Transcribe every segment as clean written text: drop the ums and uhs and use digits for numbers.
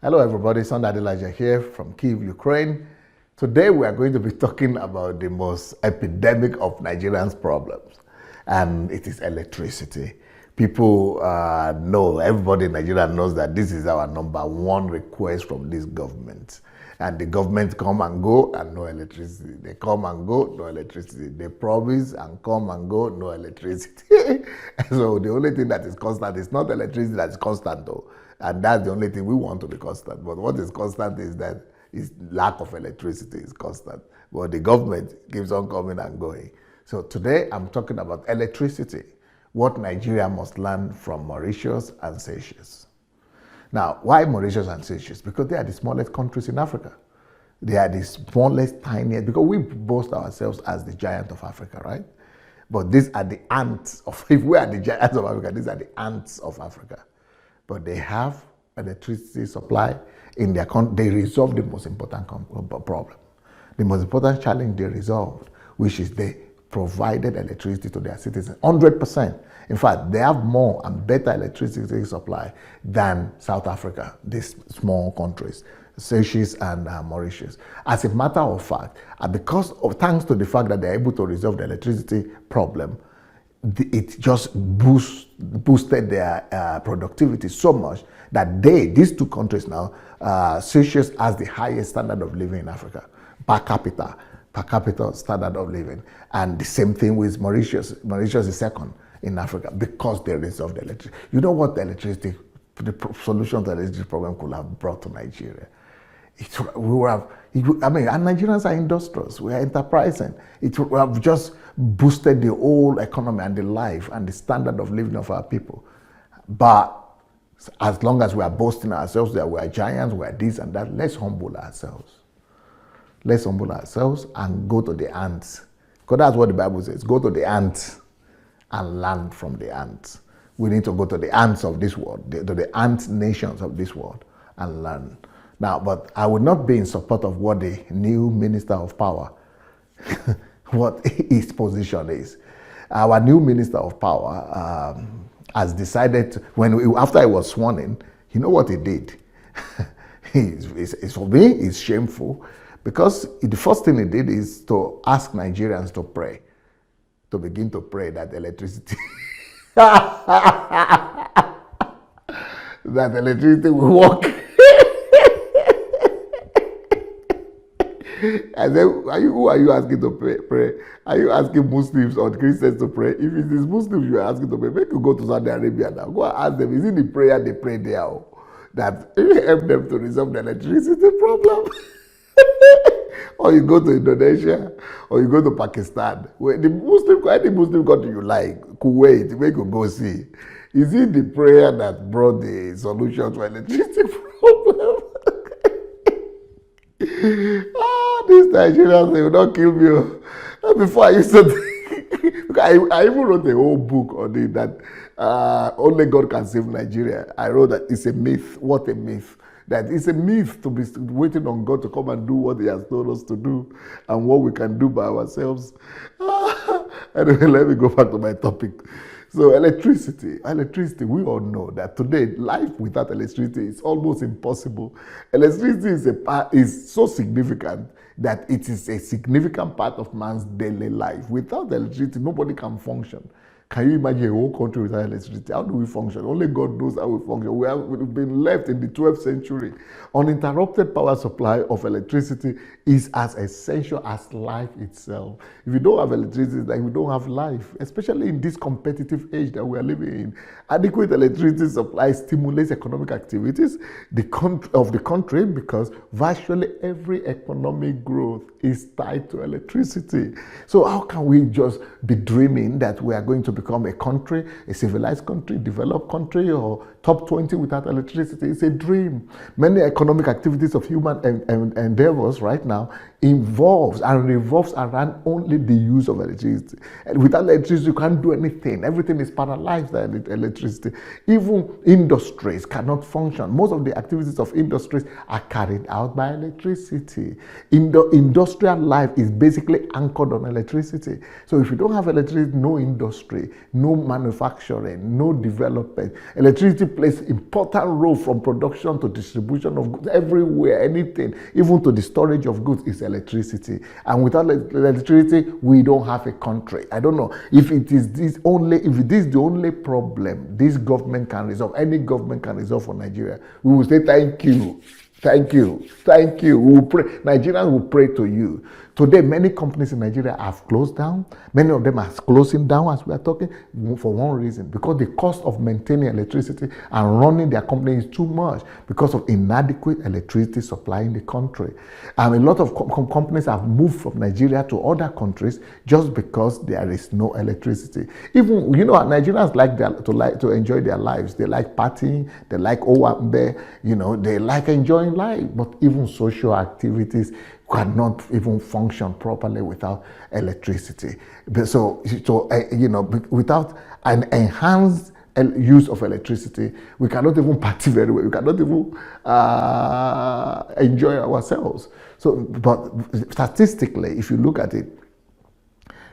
Hello everybody, it's Adelaja here from Kyiv, Ukraine. Today we are going to be talking about the most epidemic of Nigerians' problems, and it is electricity. People know, everybody in Nigeria knows that this is our number one request from this government. And the government come and go and no electricity. They come and go, no electricity. They promise and come and go, no electricity. So the only thing that is constant is not electricity that is constant though. And that's the only thing we want to be constant. But what is constant is that lack of electricity is constant. But the government keeps on coming and going. So today I'm talking about electricity, what Nigeria must learn from Mauritius and Seychelles. Now, why Mauritius and Seychelles? Because they are the smallest countries in Africa. They are the smallest, tiniest, because we boast ourselves as the giant of Africa, right? But these are the ants of, if we are the giants of Africa, these are the ants of Africa. But they have electricity supply in their country. They resolve the most important problem. The most important challenge they resolved, which is they provided electricity to their citizens, 100%. In fact, they have more and better electricity supply than South Africa, these small countries, Seychelles and Mauritius. As a matter of fact, thanks to the fact that they're able to resolve the electricity problem, it just boosted their productivity so much that these two countries now, Seychelles has the highest standard of living in Africa, per capita standard of living. And the same thing with Mauritius. Mauritius is second in Africa because they resolved the electricity. You know what the solution to the electricity problem could have brought to Nigeria? And Nigerians are industrious, we are enterprising. It would have just boosted the whole economy and the life and the standard of living of our people. But as long as we are boasting ourselves that we are giants, we are this and that, let's humble ourselves. Let's humble ourselves and go to the ants. Because that's what the Bible says, go to the ants and learn from the ants. We need to go to the ants of this world, to the ant nations of this world and learn. Now, but I would not be in support of what the new Minister of Power, what his position is. Our new Minister of Power has decided, after he was sworn in, you know what he did? For me, it's shameful, because the first thing he did is to ask Nigerians to pray, to begin to pray that electricity, that electricity will work. And then, who are you asking to pray? Are you asking Muslims or Christians to pray? If it is Muslims you are asking to pray, make you go to Saudi Arabia now. Go and ask them, is it the prayer they pray there that help them to resolve the electricity problem? Or you go to Indonesia, or you go to Pakistan, where any Muslim country you like, Kuwait, make you go see. Is it the prayer that brought the solution to electricity problem? These Nigerians, they will not kill me. Before I used to think, I even wrote a whole book on it that only God can save Nigeria. I wrote that it's a myth. What a myth. That it's a myth to be waiting on God to come and do what he has told us to do and what we can do by ourselves. Anyway, let me go back to my topic. So electricity, we all know that today life without electricity is almost impossible. Electricity is so significant that it is a significant part of man's daily life. Without electricity, nobody can function. Can you imagine a whole country without electricity? How do we function? Only God knows how we function. We've been left in the 12th century. Uninterrupted power supply of electricity is as essential as life itself. If you don't have electricity, then you don't have life, especially in this competitive age that we are living in. Adequate electricity supply stimulates economic activities of the country because virtually every economic growth is tied to electricity. So how can we just be dreaming that we are going to become a country, a civilized country, developed country, or top 20 without electricity? It's a dream. Many economic activities of human endeavors right now involves and revolves around only the use of electricity. And without electricity, you can't do anything. Everything is paralyzed by electricity. Even industries cannot function. Most of the activities of industries are carried out by electricity. Industrial life is basically anchored on electricity. So if you don't have electricity, no industry, no manufacturing, no development. Electricity plays important role from production to distribution of goods, everywhere, anything, even to the storage of goods is electricity. And without electricity, we don't have a country. I don't know if it is the only problem this government can resolve, any government can resolve for Nigeria, we will say thank you. Thank you. Thank you. We will pray. Nigerians will pray to you. Today, many companies in Nigeria have closed down. Many of them are closing down as we are talking for one reason, because the cost of maintaining electricity and running their company is too much because of inadequate electricity supply in the country. A lot of companies have moved from Nigeria to other countries just because there is no electricity. Even, Nigerians like to enjoy their lives. They like partying, they like owambe, they like enjoying life, but even social activities cannot even function properly without electricity. So without an enhanced use of electricity, we cannot even party very well. We cannot even enjoy ourselves. So, but statistically, if you look at it,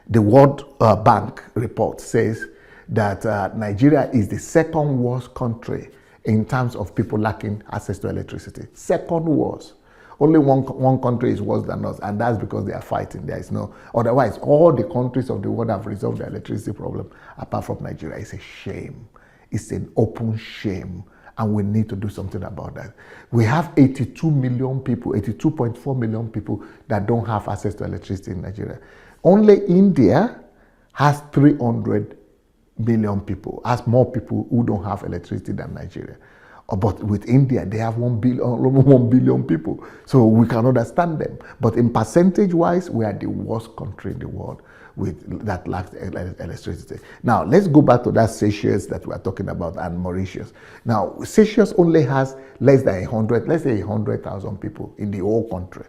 the World Bank report says that Nigeria is the second worst country in terms of people lacking access to electricity. Second worst. Only one country is worse than us, and that's because they are fighting. There is no, otherwise, all the countries of the world have resolved the electricity problem apart from Nigeria. It's a shame. It's an open shame, and we need to do something about that. We have 82 million people, 82.4 million people that don't have access to electricity in Nigeria. Only India has 300 million people, has more people who don't have electricity than Nigeria. But with India, they have 1 billion people. So we can understand them. But in percentage-wise, we are the worst country in the world that lacks electricity. Now, let's go back to that Seychelles that we are talking about and Mauritius. Now, Seychelles only has less than 100,000 people in the whole country.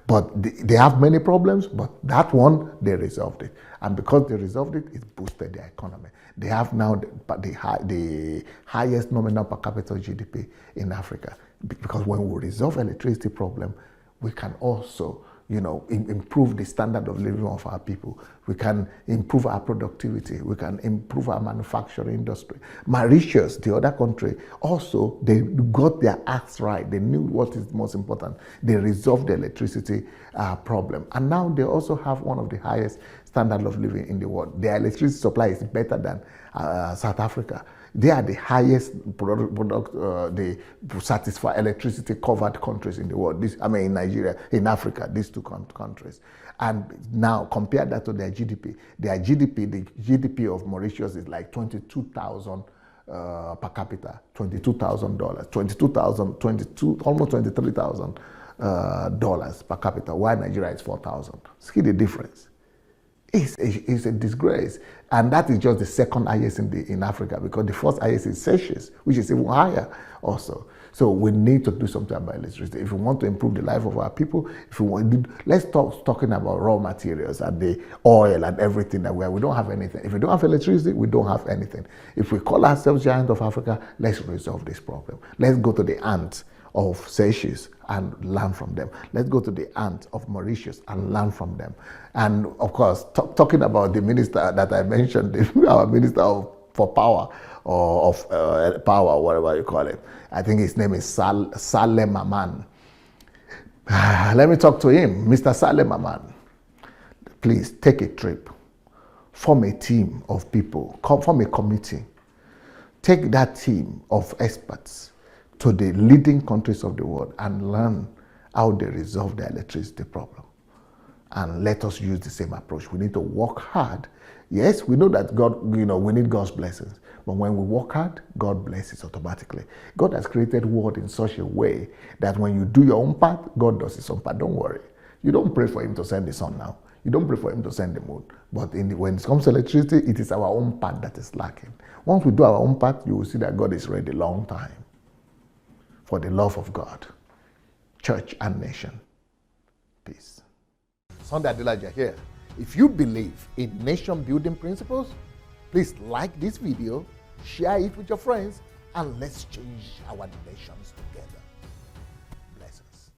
But they have many problems, but that one, they resolved it. And because they resolved it, it boosted their economy. They have now the highest nominal per capita GDP in Africa. Because when we resolve electricity problem, we can also, improve the standard of living of our people. We can improve our productivity. We can improve our manufacturing industry. Mauritius, the other country, also, they got their acts right. They knew what is most important. They resolved the electricity problem. And now they also have one of the highest standard of living in the world. Their electricity supply is better than South Africa. They are the highest they satisfy electricity covered countries in the world. In Nigeria, in Africa, these two countries. And now compare that to their GDP. The GDP of Mauritius is like 22,000 per capita, $22,000, almost $23,000 per capita, while Nigeria is 4,000. See the difference. It's a disgrace. And that is just the second highest in Africa, because the first highest is Seychelles, which is even higher also. So we need to do something about electricity. If we want to improve the life of our people, let's talking about raw materials and the oil and everything that we don't have anything. If we don't have electricity, we don't have anything. If we call ourselves giant of Africa, let's resolve this problem. Let's go to the ants of Seychelles and learn from them. Let's go to the ants of Mauritius and learn from them. And of course, talking about the minister that I mentioned, our minister for power, or of power, whatever you call it. I think his name is Saleh Maman. Let me talk to him. Mr. Saleh Maman, please take a trip. Form a team of people. Form a committee. Take that team of experts to the leading countries of the world and learn how they resolve the electricity problem. And let us use the same approach. We need to work hard. Yes, we know that God, we need God's blessings. But when we work hard, God blesses automatically. God has created the world in such a way that when you do your own part, God does his own part. Don't worry. You don't pray for him to send the sun now. You don't pray for him to send the moon. But when it comes to electricity, it is our own part that is lacking. Once we do our own part, you will see that God is ready a long time for the love of God, church and nation. Peace. Sunday Adelaja here. If you believe in nation building principles, please like this video, share it with your friends, and let's change our nations together.